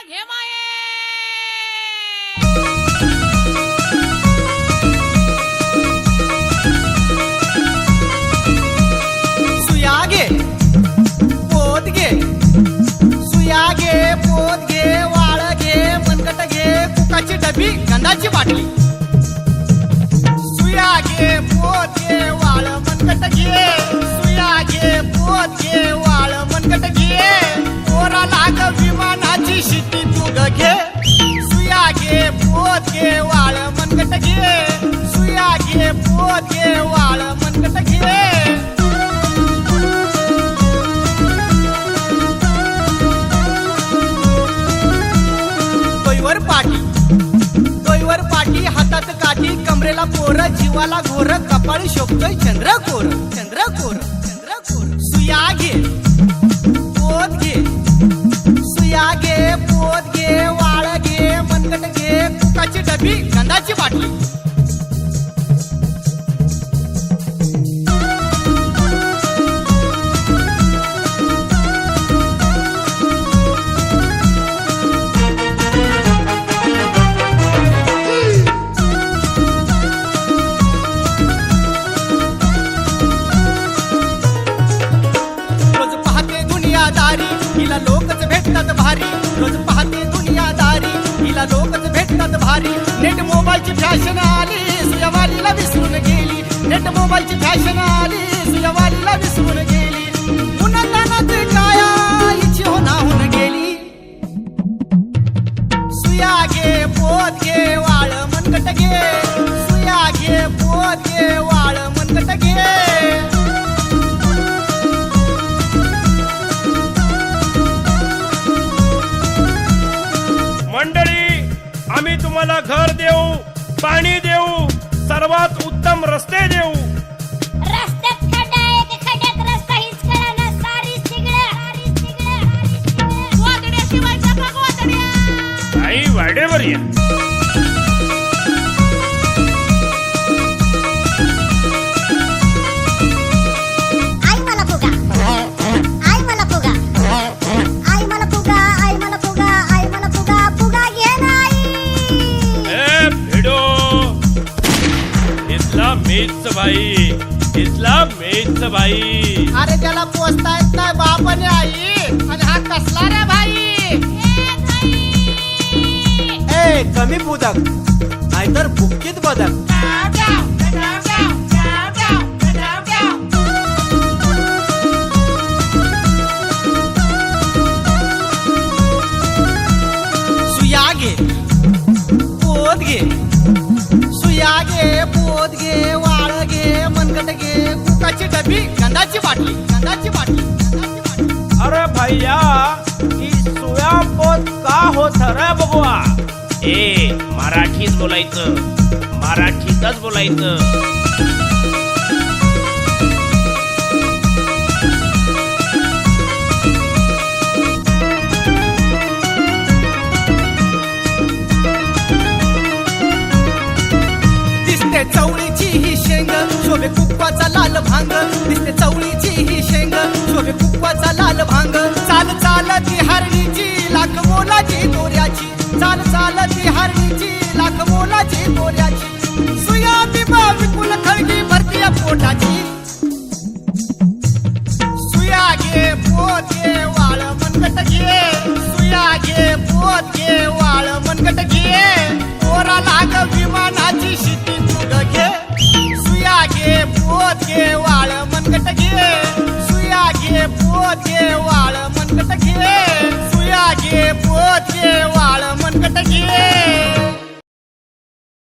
घे माये. सुया घे पोत घे, सुया घे पोत घे, वाळ घे, मनगट घे, कुकाची डबी, गंधाची बाटली. सुया घे पोत घे, वाळ मनगट घे, सुया घे पोत घे, वाळ मनगट घे, पोरा लाग विमानाची शिटी तू ग घे. सुया घे पोत घे, वाळ मनगट घे, सुया घे पोत घे, वाळ मनगट घे. डोईवर पाटी हातात काठी, कमरेला पोर, जीवाला घोर, कपाळी शोभतोय चंद्रकोर, चंद्रकोर, चंद्रकोर. सुया घे पोत घे, सुया घे पोत घे, वाळ घे, मनगट घे, कुकाची डबी, गंधाची बाटली. हिला लोकच भेटतात भारी, रोज पाहते दुनियादारी, हिला लोकच भेटतात भारी. नेट मोबाईलची फॅशन आली, सुयावालीला विसरून गेली. नेट मोबाईलची फॅशन आली, सुयावालीला विसरून गेली. उन्हातानात काया हिची होऊन गेली. सुया घे पोत घे, वाळ मनगट घे, सुया घे पोत घे, वाळ मनगट घे. मंडळी, आम्ही तुम्हाला घर देऊ, पाणी देऊ, सर्वात उत्तम रस्ते देऊ. रस्त्यात खड्डा आहे की खड्ड्यात रस्ता हीच कळना, सारी सिगड्या. गोदड्या शिवायच्या का गोदड्या. आई वाडेवर या. आई मला फुगा, आई मला फुगा, आई मला फुगा, आई मला फुगा, आई मला फुगा, फुगा घे नाही. ए भिडो, इथला मेच बाई, इथला मेच बाई. अरे त्याला पोचता येत नाही बाप आणि आई, आणि हा कसला रे भाई. ए कमी बुदक नाहीतर बुक्कीत बदक. सुया घे पोत घे, सुया घे पोत घे, वाळ घे, मनगट घे, कुकाची डबी, गंधाची बाटली, गंधाची बाटली, गंधाची बाटली. अरे भैया, ही सोया पोत का होत रे बघवा. ए मराठीच बोलायचं, मराठीतच बोलायचं. दिसते चवळीची ही शेंग, शोभे कुक्वाचा लाल भांग. दिसते चवळीची ही शेंग, शोभे कुक्वाचा लाल भांग. चाल चाल ती हरणीची, लाख मोलाची दोऱ्याची. चाल चाल ती हरणीची, लाख मोलाची दोऱ्याची. सुया बिबा विपुल खळगी भरती पोटाची. सुया घे पोत घे, वाळ मनगट घे, सुया घे पोत घे, वाळ मनगट घे, पोरा लाग विमानाची शिटी तू ग घे. सुया घे पोत घे, वाळ मनगट घे, सुया घे पोत घे, वाळ मनगट घे.